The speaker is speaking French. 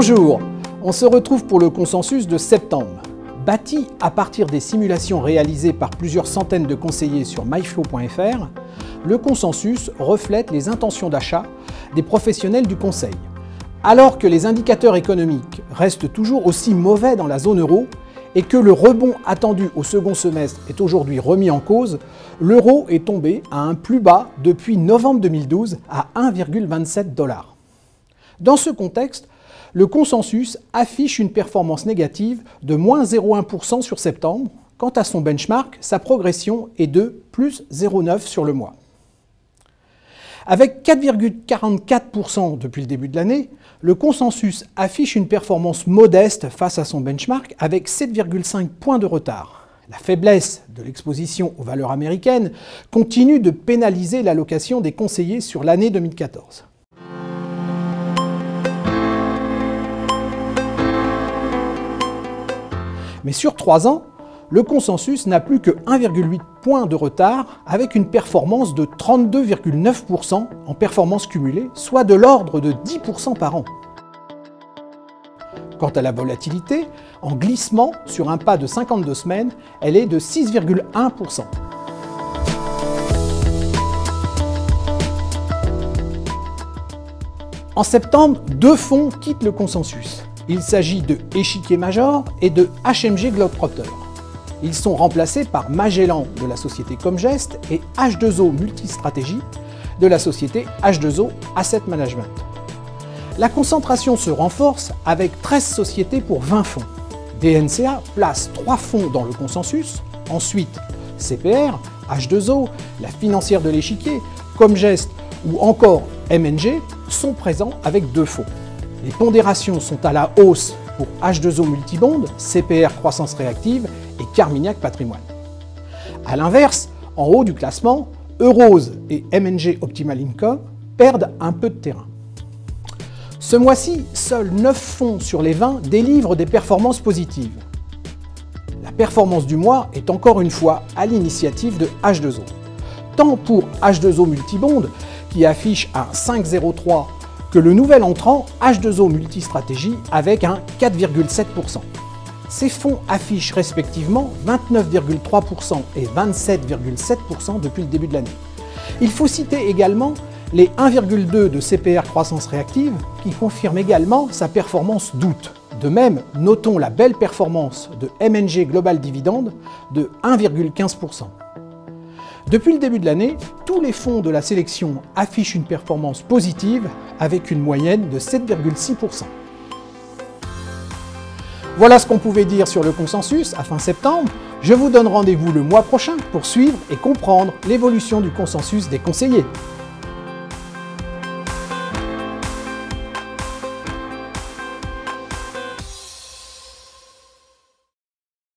Bonjour, on se retrouve pour le consensus de septembre. Bâti à partir des simulations réalisées par plusieurs centaines de conseillers sur myflow.fr, le consensus reflète les intentions d'achat des professionnels du conseil. Alors que les indicateurs économiques restent toujours aussi mauvais dans la zone euro et que le rebond attendu au second semestre est aujourd'hui remis en cause, l'euro est tombé à un plus bas depuis novembre 2012 à 1,27 $. Dans ce contexte, le consensus affiche une performance négative de moins 0,1% sur septembre. Quant à son benchmark, sa progression est de plus 0,9 sur le mois. Avec 4,44% depuis le début de l'année, le consensus affiche une performance modeste face à son benchmark avec 7,5 points de retard. La faiblesse de l'exposition aux valeurs américaines continue de pénaliser l'allocation des conseillers sur l'année 2014. Mais sur 3 ans, le consensus n'a plus que 1,8 points de retard avec une performance de 32,9% en performance cumulée, soit de l'ordre de 10% par an. Quant à la volatilité, en glissement sur un pas de 52 semaines, elle est de 6,1%. En septembre, 2 fonds quittent le consensus. Il s'agit de Échiquier Major et de HMG Globetrotter. Ils sont remplacés par Magellan de la société Comgest et H2O Multistratégie de la société H2O Asset Management. La concentration se renforce avec 13 sociétés pour 20 fonds. DNCA place 3 fonds dans le consensus, ensuite CPR, H2O, la financière de l'Échiquier, Comgest ou encore MNG sont présents avec 2 fonds. Les pondérations sont à la hausse pour H2O Multibond, CPR Croissance Réactive et Carmignac Patrimoine. A l'inverse, en haut du classement, Eurose et MNG Optimal Income perdent un peu de terrain. Ce mois-ci, seuls 9 fonds sur les 20 délivrent des performances positives. La performance du mois est encore une fois à l'initiative de H2O. Tant pour H2O Multibond, qui affiche un 5,03, que le nouvel entrant H2O Multistratégie avec un 4,7%. Ces fonds affichent respectivement 29,3% et 27,7% depuis le début de l'année. Il faut citer également les 1,2 de CPR Croissance Réactive qui confirment également sa performance d'août. De même, notons la belle performance de MNG Global Dividende de 1,15%. Depuis le début de l'année, tous les fonds de la sélection affichent une performance positive avec une moyenne de 7,6%. Voilà ce qu'on pouvait dire sur le consensus à fin septembre. Je vous donne rendez-vous le mois prochain pour suivre et comprendre l'évolution du consensus des conseillers.